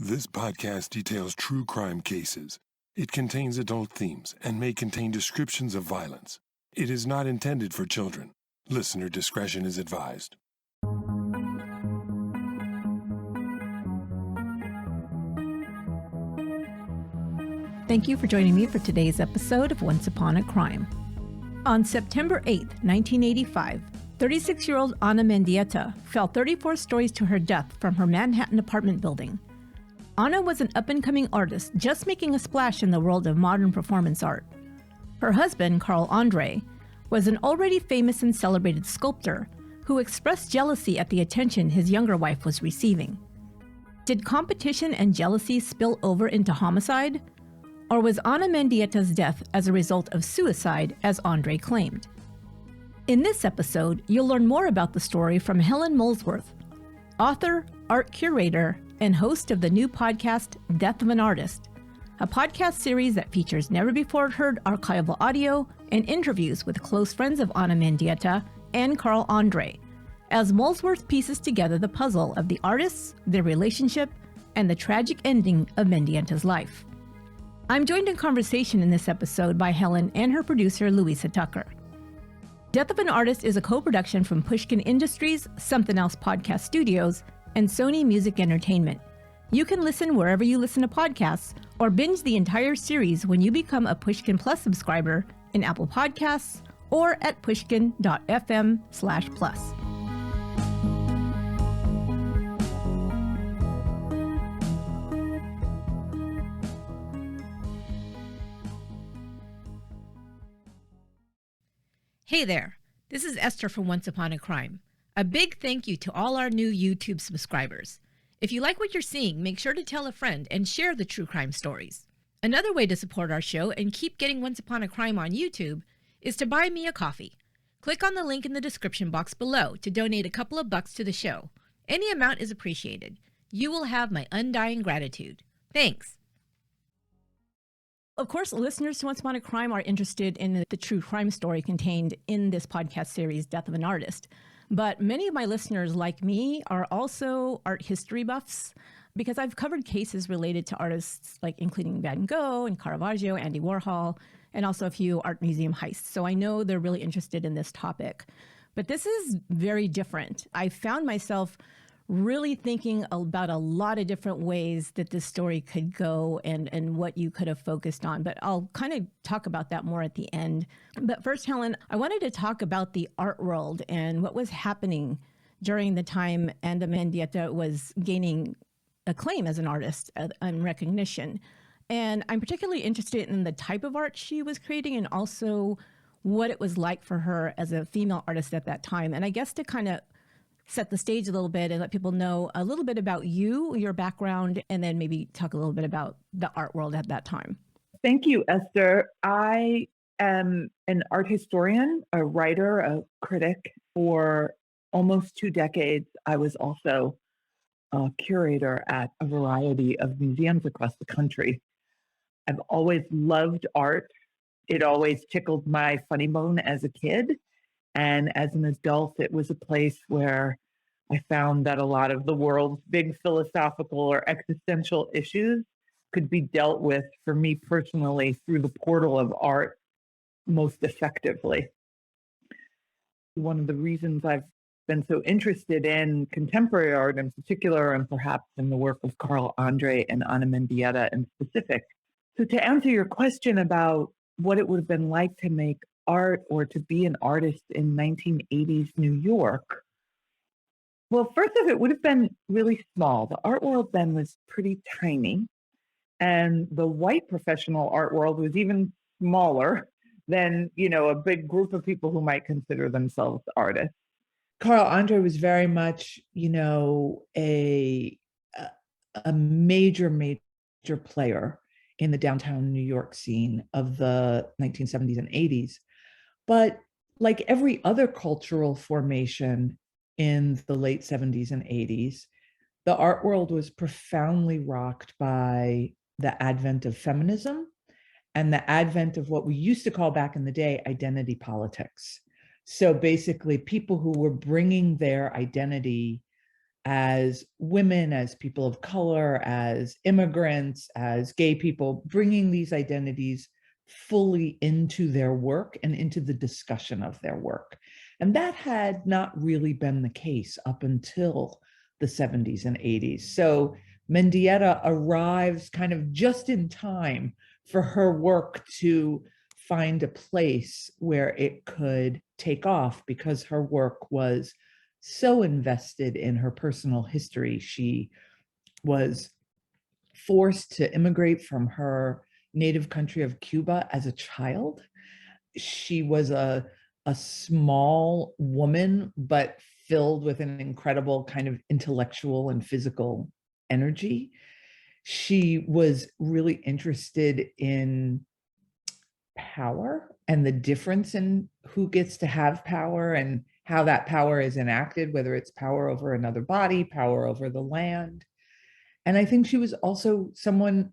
This podcast details true crime cases. It contains adult themes and may contain descriptions of violence. It is not intended for children. Listener discretion is advised. Thank you for joining me for today's episode of Once Upon a Crime. On September 8, 1985, 36-year-old Ana Mendieta fell 34 stories to her death from her Manhattan apartment building. Ana was an up-and-coming artist just making a splash in the world of modern performance art. Her husband, Carl Andre, was an already famous and celebrated sculptor who expressed jealousy at the attention his younger wife was receiving. Did competition and jealousy spill over into homicide? Or was Ana Mendieta's death as a result of suicide, as Andre claimed? In this episode, you'll learn more about the story from Helen Molesworth, author, art curator, and host of the new podcast, Death of an Artist, a podcast series that features never-before-heard archival audio and interviews with close friends of Ana Mendieta and Carl Andre, as Molesworth pieces together the puzzle of the artists, their relationship, and the tragic ending of Mendieta's life. I'm joined in conversation in this episode by Helen and her producer, Louisa Tucker. Death of an Artist is a co-production from Pushkin Industries, Something Else Podcast Studios, and Sony Music Entertainment. You can listen wherever you listen to podcasts or binge the entire series when you become a Pushkin Plus subscriber in Apple Podcasts or at pushkin.fm/plus. Hey there, this is Esther from Once Upon a Crime. A big thank you to all our new YouTube subscribers. If you like what you're seeing, make sure to tell a friend and share the true crime stories. Another way to support our show and keep getting Once Upon a Crime on YouTube is to buy me a coffee. Click on the link in the description box below to donate a couple of bucks to the show. Any amount is appreciated. You will have my undying gratitude. Thanks. Of course, listeners to Once Upon a Crime are interested in the true crime story contained in this podcast series, Death of an Artist. But many of my listeners, like me, are also art history buffs because I've covered cases related to artists like including Van Gogh and Caravaggio, Andy Warhol, and also a few art museum heists. So I know they're really interested in this topic. But this is very different. I found myself really thinking about a lot of different ways that this story could go and what you could have focused on. But I'll kind of talk about that more at the end. But first, Helen, I wanted to talk about the art world and what was happening during the time Ana Mendieta was gaining acclaim as an artist and recognition. And I'm particularly interested in the type of art she was creating and also what it was like for her as a female artist at that time. And I guess to kind of set the stage a little bit and let people know a little bit about you, your background, and then maybe talk a little bit about the art world at that time. Thank you, Esther. I am an art historian, a writer, a critic. For almost 2 decades, I was also a curator at a variety of museums across the country. I've always loved art. It always tickled my funny bone as a kid. And as an adult, it was a place where I found that a lot of the world's big philosophical or existential issues could be dealt with, for me personally, through the portal of art most effectively. One of the reasons I've been so interested in contemporary art in particular, and perhaps in the work of Carl Andre and Ana Mendieta in specific. So to answer your question about what it would have been like to make art or to be an artist in 1980s New York. Well, first off, it would have been really small. The art world then was pretty tiny. And the white professional art world was even smaller than, a big group of people who might consider themselves artists. Carl Andre was very much, a major player in the downtown New York scene of the 1970s and 80s. But like every other cultural formation in the late 70s and 80s, the art world was profoundly rocked by the advent of feminism and the advent of what we used to call back in the day identity politics. So basically, people who were bringing their identity as women, as people of color, as immigrants, as gay people, bringing these identities fully into their work and into the discussion of their work. And that had not really been the case up until the 70s and 80s. So Mendieta arrives kind of just in time for her work to find a place where it could take off, because her work was so invested in her personal history. She was forced to immigrate from her native country of Cuba as a child. She was a small woman, but filled with an incredible kind of intellectual and physical energy. She was really interested in power and the difference in who gets to have power and how that power is enacted, whether it's power over another body, power over the land. And I think she was also someone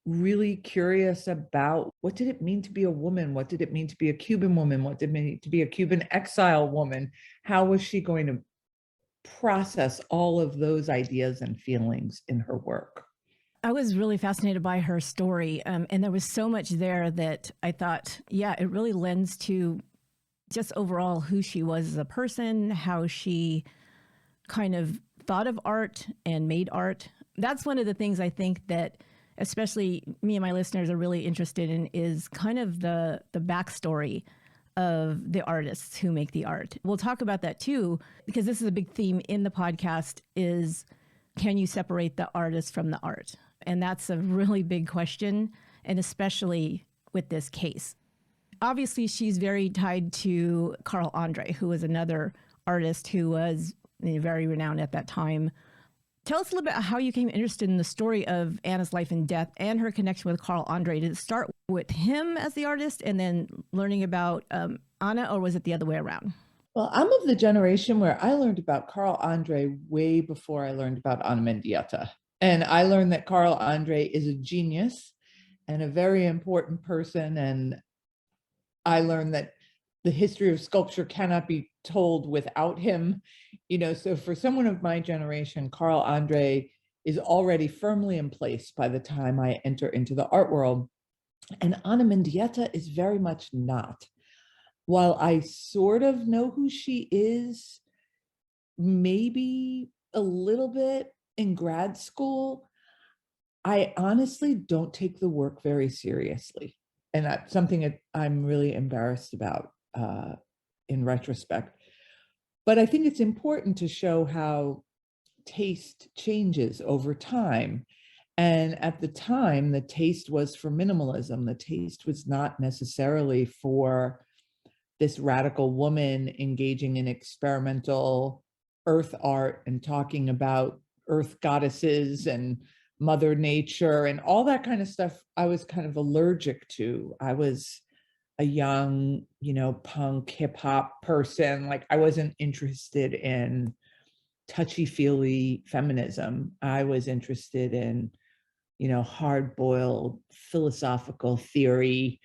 really curious about, what did it mean to be a woman? What did it mean to be a Cuban woman? What did it mean to be a Cuban exile woman? How was she going to process all of those ideas and feelings in her work? I was really fascinated by her story. And there was so much there that I thought, yeah, it really lends to just overall who she was as a person, how she kind of thought of art and made art. That's one of the things I think that especially me and my listeners are really interested in, is kind of the backstory of the artists who make the art. We'll talk about that too, because this is a big theme in the podcast, is can you separate the artist from the art? And that's a really big question, and especially with this case. Obviously, she's very tied to Carl Andre, who was another artist who was very renowned at that time. Tell us a little bit about how you became interested in the story of Ana's life and death and her connection with Carl Andre. Did it start with him as the artist and then learning about Ana, or was it the other way around? Well, I'm of the generation where I learned about Carl Andre way before I learned about Ana Mendieta. And I learned that Carl Andre is a genius and a very important person. And I learned that the history of sculpture cannot be told without him. So for someone of my generation, Carl Andre is already firmly in place by the time I enter into the art world. And Ana Mendieta is very much not. While I sort of know who she is, maybe a little bit in grad school, I honestly don't take the work very seriously. And that's something that I'm really embarrassed about in retrospect. But I think it's important to show how taste changes over time. And at the time, the taste was for minimalism. The taste was not necessarily for this radical woman engaging in experimental earth art and talking about earth goddesses and Mother Nature and all that kind of stuff. I was kind of allergic to. I was a young, punk hip hop person. Like, I wasn't interested in touchy-feely feminism. I was interested in, hard-boiled philosophical theory.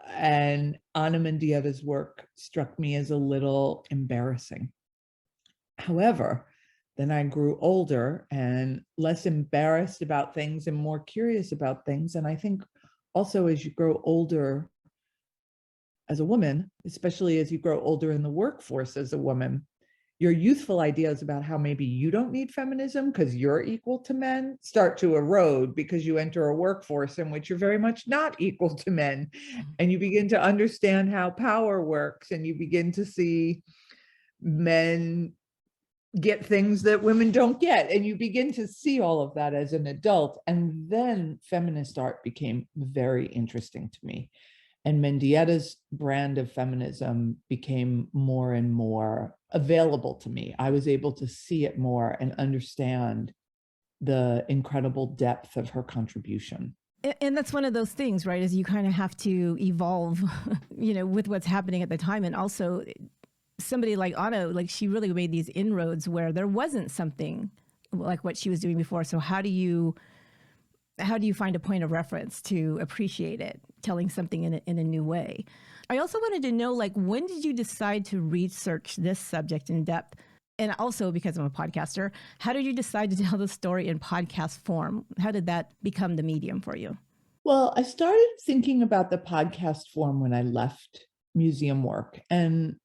And Ana Mendieta's work struck me as a little embarrassing. However, then I grew older and less embarrassed about things and more curious about things. And I think also as you grow older as a woman, especially as you grow older in the workforce as a woman, your youthful ideas about how maybe you don't need feminism because you're equal to men start to erode, because you enter a workforce in which you're very much not equal to men. And you begin to understand how power works, and you begin to see men get things that women don't get. And you begin to see all of that as an adult. And then feminist art became very interesting to me. And Mendieta's brand of feminism became more and more available to me. I was able to see it more and understand the incredible depth of her contribution. And that's one of those things, right? Is you kind of have to evolve, with what's happening at the time. And also somebody like Ana, like, she really made these inroads where there wasn't something like what she was doing before. So how do you find a point of reference to appreciate it, telling something in a new way? I also wanted to know, like, when did you decide to research this subject in depth? And also because I'm a podcaster, how did you decide to tell the story in podcast form? How did that become the medium for you? Well, I started thinking about the podcast form when I left museum work. And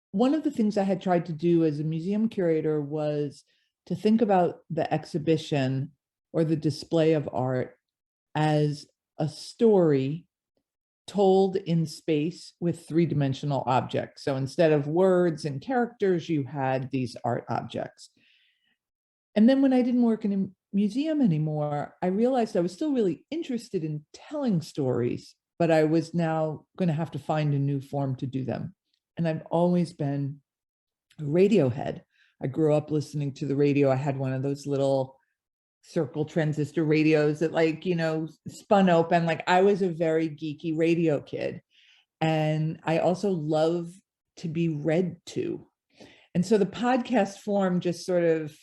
one of the things I had tried to do as a museum curator was to think about the exhibition or the display of art as a story told in space with three-dimensional objects. So instead of words and characters, you had these art objects. And then when I didn't work in a museum anymore, I realized I was still really interested in telling stories, but I was now going to have to find a new form to do them. And I've always been a radio head. I grew up listening to the radio. I had one of those little circle transistor radios that spun open. Like, I was a very geeky radio kid. And I also love to be read to. And so the podcast form just sort of,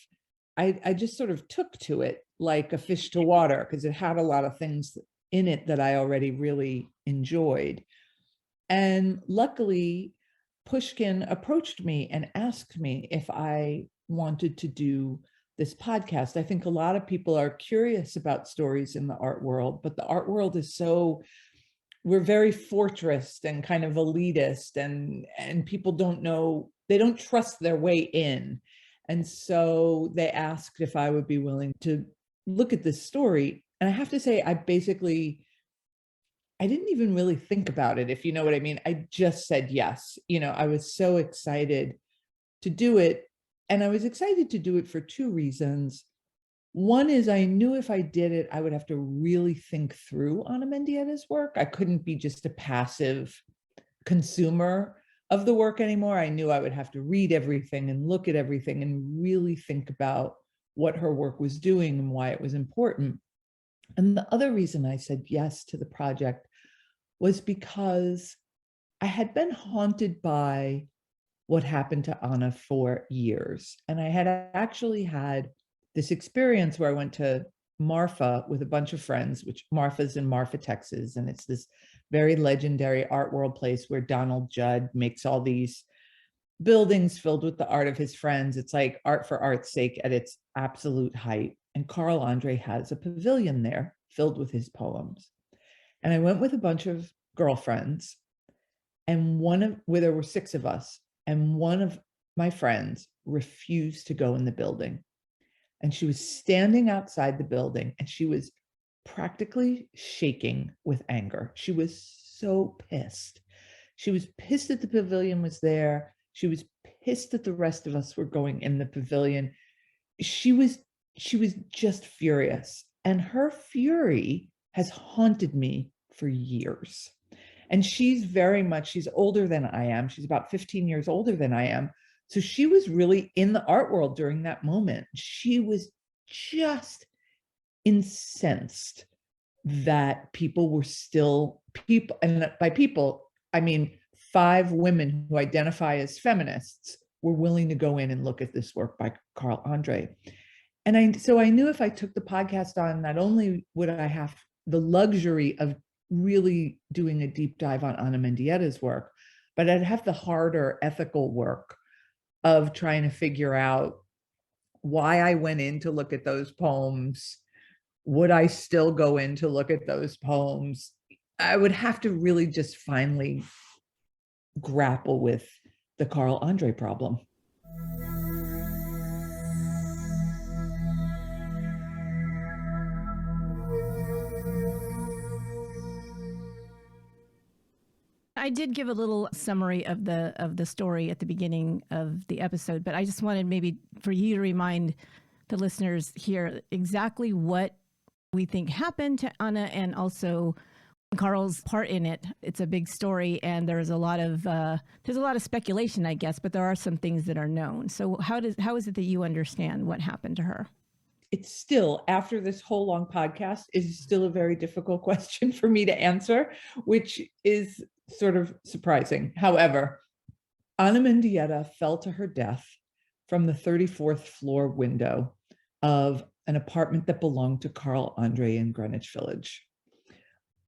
I just sort of took to it like a fish to water, because it had a lot of things in it that I already really enjoyed. And luckily, Pushkin approached me and asked me if I wanted to do this podcast. I think a lot of people are curious about stories in the art world, but the art world is we're very fortressed and kind of elitist, and people don't know, they don't trust their way in. And so they asked if I would be willing to look at this story. And I have to say, I didn't even really think about it, if you know what I mean. I just said yes. I was so excited to do it. And I was excited to do it for two reasons. One is I knew if I did it, I would have to really think through Ana Mendieta's work. I couldn't be just a passive consumer of the work anymore. I knew I would have to read everything and look at everything and really think about what her work was doing and why it was important. And the other reason I said yes to the project was because I had been haunted by what happened to Ana for years. And I had actually had this experience where I went to Marfa with a bunch of friends, which Marfa's in Marfa, Texas. And it's this very legendary art world place where Donald Judd makes all these buildings filled with the art of his friends. It's like art for art's sake at its absolute height. And Carl Andre has a pavilion there filled with his poems. And I went with a bunch of girlfriends, and where there were 6 of us, and one of my friends refused to go in the building. And she was standing outside the building, and she was practically shaking with anger. She was so pissed. She was pissed that the pavilion was there. She was pissed that the rest of us were going in the pavilion. She was just furious. And her fury has haunted me for years. And she's older than I am. She's about 15 years older than I am. So she was really in the art world during that moment. She was just incensed that people were still people. And by people, I mean 5 women who identify as feminists were willing to go in and look at this work by Carl Andre. And so I knew if I took the podcast on, not only would I have the luxury of really doing a deep dive on Ana Mendieta's work, but I'd have the harder ethical work of trying to figure out why I went in to look at those poems. Would I still go in to look at those poems? I would have to really just finally grapple with the Carl Andre problem. I did give a little summary of the story at the beginning of the episode, but I just wanted maybe for you to remind the listeners here exactly what we think happened to Ana and also Carl's part in it. It's a big story, and there's a lot of speculation, I guess, but there are some things that are known. So how is it that you understand what happened to her? It's still, after this whole long podcast, is still a very difficult question for me to answer, which is sort of surprising. However, Ana Mendieta fell to her death from the 34th floor window of an apartment that belonged to Carl Andre in Greenwich Village.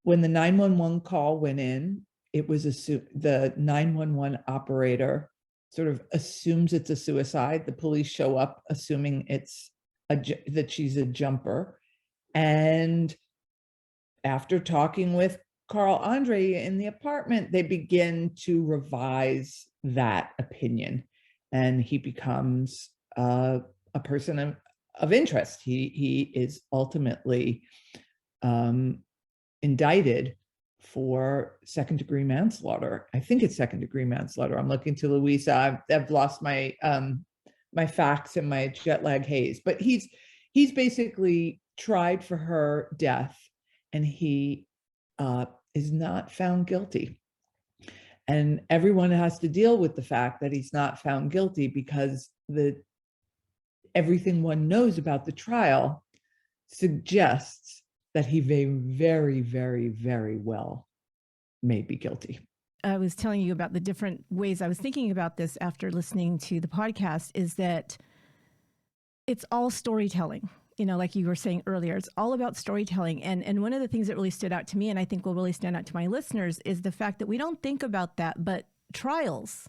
When the 911 call went in, it was the 911 operator sort of assumes it's a suicide. The police show up assuming that she's a jumper. And after talking with Carl Andre in the apartment, they begin to revise that opinion. And he becomes a person of interest. He is ultimately indicted for second-degree manslaughter. I think it's second-degree manslaughter. I'm looking to Louisa. I've lost my my facts and my jet lag haze. But he's basically tried for her death, and he is not found guilty. And everyone has to deal with the fact that he's not found guilty because everything one knows about the trial suggests that he very, very, very well may be guilty. I was telling you about the different ways I was thinking about this after listening to the podcast, is that it's all storytelling. You know, like you were saying earlier, it's all about storytelling. And one of the things that really stood out to me, and I think will really stand out to my listeners, is the fact that we don't think about that, but trials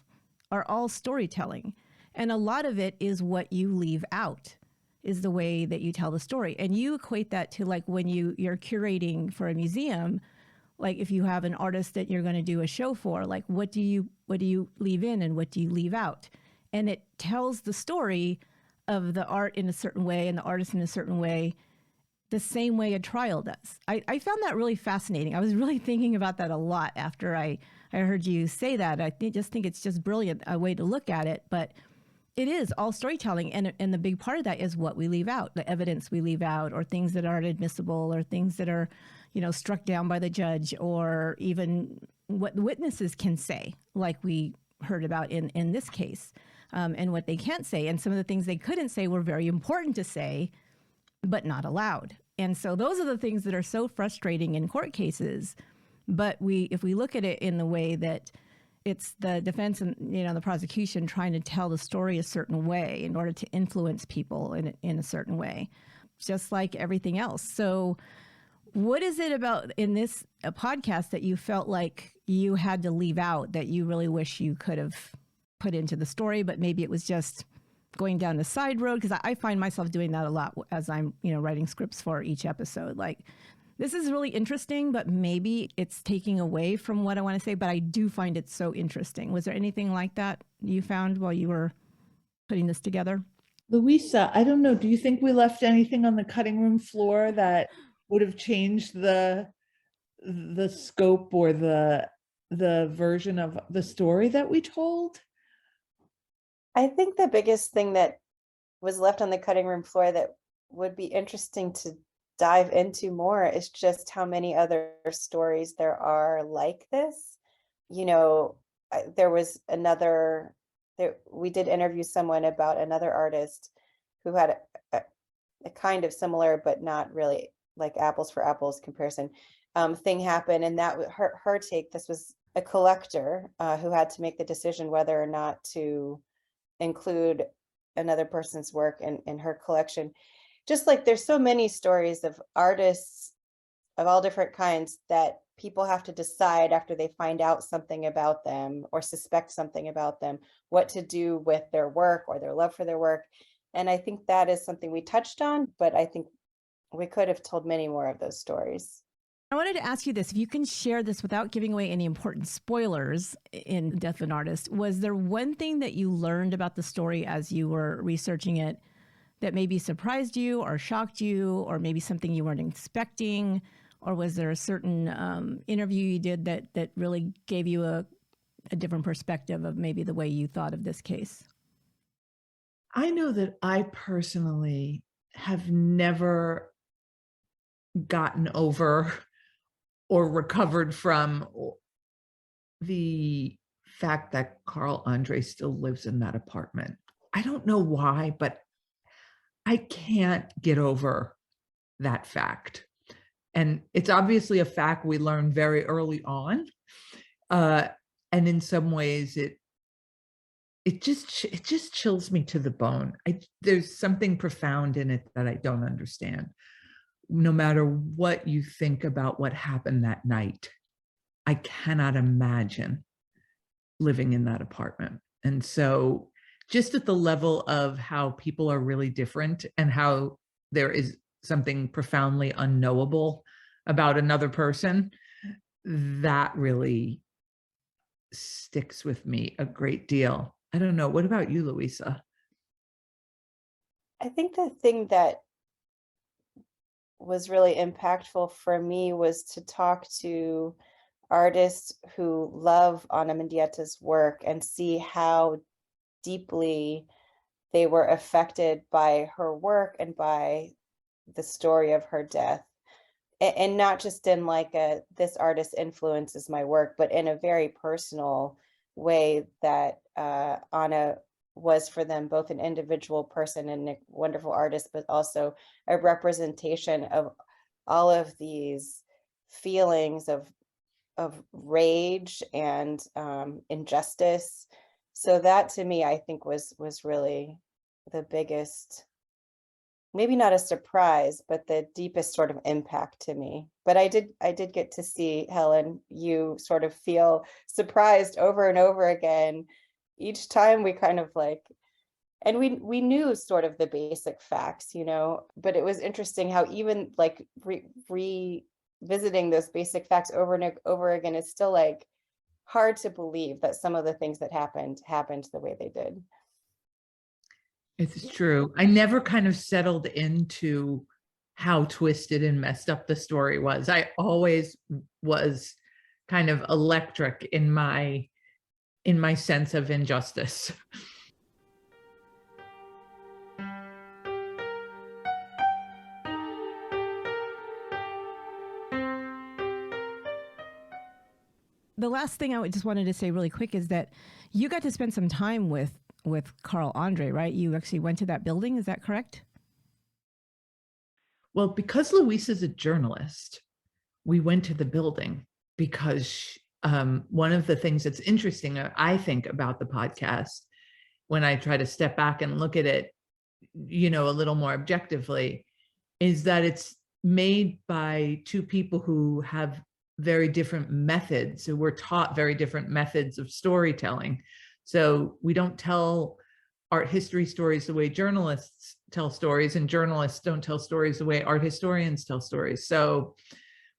are all storytelling. And a lot of it is what you leave out, is the way that you tell the story. And you equate that to like when you're curating for a museum, like if you have an artist that you're going to do a show for, like what do you leave in and what do you leave out? And it tells the story of the art in a certain way and the artist in a certain way, the same way a trial does. I found that really fascinating. I was really thinking about that a lot after I heard you say that. I just think it's just brilliant, a way to look at it. But it is all storytelling. And the big part of that is what we leave out, the evidence we leave out, or things that aren't admissible, or things that are, struck down by the judge, or even what witnesses can say, like we heard about in this case. And what they can't say. And some of the things they couldn't say were very important to say, but not allowed. And so those are the things that are so frustrating in court cases. But if we look at it in the way that it's the defense and, the prosecution trying to tell the story a certain way in order to influence people in a certain way, just like everything else. So what is it about in this podcast that you felt like you had to leave out that you really wish you could have put into the story, but maybe it was just going down the side road? Because I find myself doing that a lot as I'm, writing scripts for each episode. Like, this is really interesting, but maybe it's taking away from what I want to say, but I do find it so interesting. Was there anything like that you found while you were putting this together? Louisa, I don't know. Do you think we left anything on the cutting room floor that would have changed the scope or the version of the story that we told? I think the biggest thing that was left on the cutting room floor that would be interesting to dive into more is just how many other stories there are like this. There was we did interview someone about another artist who had a kind of similar, but not really like apples for apples comparison thing happen. And that her take, this was a collector who had to make the decision whether or not to include another person's work in her collection. Just like there's so many stories of artists of all different kinds that people have to decide after they find out something about them or suspect something about them, what to do with their work or their love for their work. And I think that is something we touched on, but I think we could have told many more of those stories. I wanted to ask you this, if you can share this without giving away any important spoilers in Death of an Artist. Was there one thing that you learned about the story as you were researching it that maybe surprised you or shocked you, or maybe something you weren't expecting? Or was there a certain interview you did that really gave you a different perspective of maybe the way you thought of this case? I know that I personally have never gotten over or recovered from the fact that Carl Andre still lives in that apartment. I don't know why, but I can't get over that fact. And it's obviously a fact we learned very early on. And in some ways it just chills me to the bone. There's something profound in it that I don't understand. No matter what you think about what happened that night, I cannot imagine living in that apartment. And so just at the level of how people are really different and how there is something profoundly unknowable about another person, that really sticks with me a great deal. I don't know. What about you, Louisa? I think the thing that was really impactful for me was to talk to artists who love Ana Mendieta's work and see how deeply they were affected by her work and by the story of her death. And not just in like a this artist influences my work, but in a very personal way that Ana was for them, both an individual person and a wonderful artist, but also a representation of all of these feelings of rage and injustice. So that to me, I think was really the biggest, maybe not a surprise, but the deepest sort of impact to me. But I did get to see, Helen, you sort of feel surprised over and over again each time we kind of like, and we knew sort of the basic facts, you know, but it was interesting how even like revisiting those basic facts over and over again is still like hard to believe that some of the things that happened the way they did. It's true. I never kind of settled into how twisted and messed up the story was. I always was kind of electric in my sense of injustice. The last thing I just wanted to say really quick is that you got to spend some time with Carl Andre, right? You actually went to that building. Is that correct? Well, because Louisa's a journalist, we went to the building because one of the things that's interesting, I think, about the podcast, when I try to step back and look at it, you know, a little more objectively, is that it's made by two people who have very different methods, who were taught very different methods of storytelling. So we don't tell art history stories the way journalists tell stories, and journalists don't tell stories the way art historians tell stories. So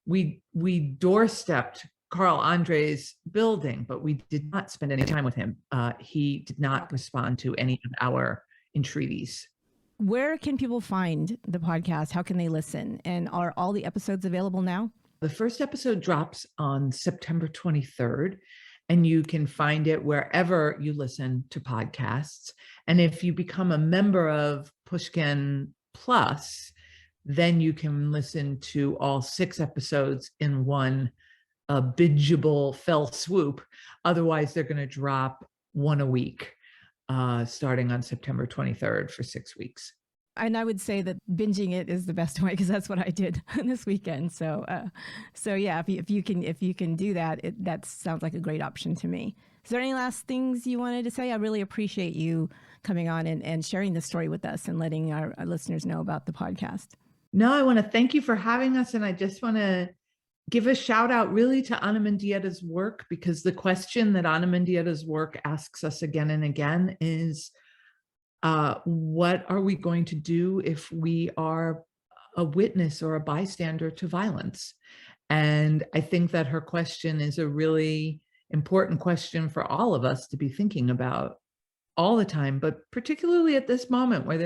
we doorstepped Carl Andre's building, but we did not spend any time with him. He did not respond to any of our entreaties. Where can people find the podcast? How can they listen? And are all the episodes available now? The first episode drops on September 23rd, and you can find it wherever you listen to podcasts. And if you become a member of Pushkin Plus, then you can listen to all 6 episodes in one bingeable fell swoop. Otherwise, they're going to drop one a week, starting on September 23rd for 6 weeks. And I would say that binging it is the best way, because that's what I did this weekend. So yeah, if you can do that, that sounds like a great option to me. Is there any last things you wanted to say? I really appreciate you coming on and sharing the story with us and letting our listeners know about the podcast. No, I want to thank you for having us. And I just want to give a shout out really to Ana Mendieta's work, because the question that Ana Mendieta's work asks us again and again is, what are we going to do if we are a witness or a bystander to violence? And I think that her question is a really important question for all of us to be thinking about all the time, but particularly at this moment where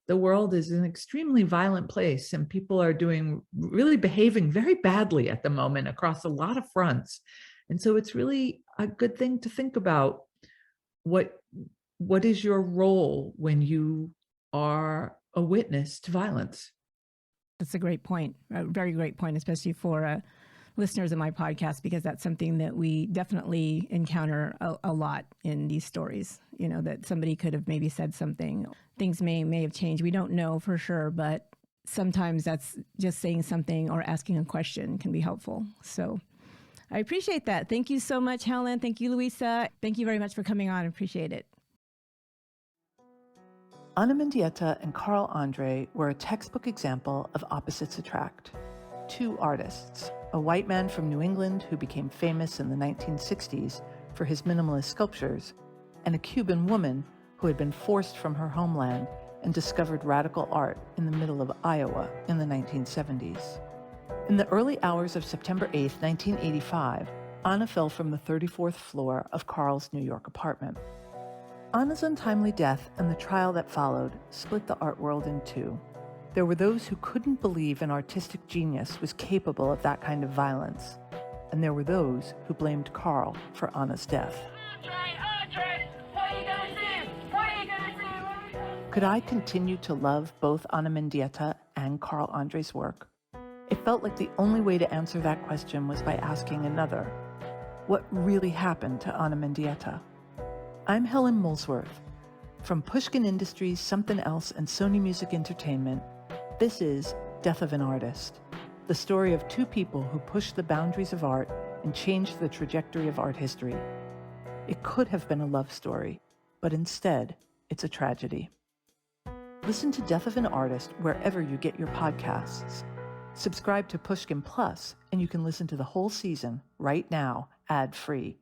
the world is an extremely violent place and people are really behaving very badly at the moment across a lot of fronts. And so it's really a good thing to think about what is your role when you are a witness to violence? That's a great point, a very great point, especially for listeners of my podcast, because that's something that we definitely encounter a lot in these stories. You know, that somebody could have maybe said something, things may have changed. We don't know for sure, but sometimes that's just saying something or asking a question can be helpful. So I appreciate that. Thank you so much, Helen. Thank you, Louisa. Thank you very much for coming on. I appreciate it. Ana Mendieta and Carl Andre were a textbook example of opposites attract. Two artists, a white man from New England who became famous in the 1960s for his minimalist sculptures, and a Cuban woman who had been forced from her homeland and discovered radical art in the middle of Iowa in the 1970s. In the early hours of September 8, 1985, Ana fell from the 34th floor of Carl's New York apartment. Ana's untimely death and the trial that followed split the art world in two. There were those who couldn't believe an artistic genius was capable of that kind of violence, and there were those who blamed Carl for Ana's death. Andre, what are you gonna do? What are you gonna do? Could I continue to love both Ana Mendieta and Carl Andre's work? It felt like the only way to answer that question was by asking another. What really happened to Ana Mendieta? I'm Helen Molesworth. From Pushkin Industries, Something Else, and Sony Music Entertainment, this is Death of an Artist, the story of two people who pushed the boundaries of art and changed the trajectory of art history. It could have been a love story, but instead, it's a tragedy. Listen to Death of an Artist wherever you get your podcasts. Subscribe to Pushkin Plus, and you can listen to the whole season right now, ad-free.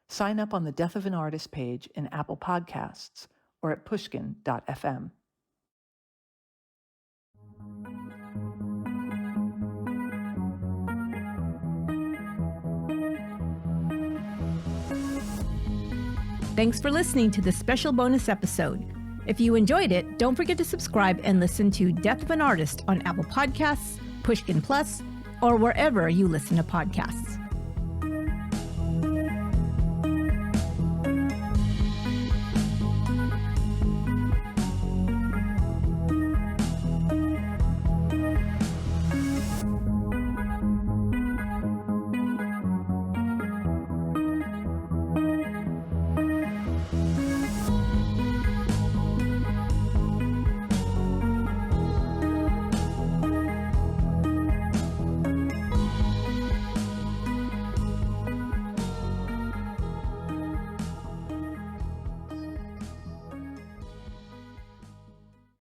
Sign up on the Death of an Artist page in Apple Podcasts or at pushkin.fm. Thanks for listening to this special bonus episode. If you enjoyed it, don't forget to subscribe and listen to Death of an Artist on Apple Podcasts, Pushkin Plus, or wherever you listen to podcasts.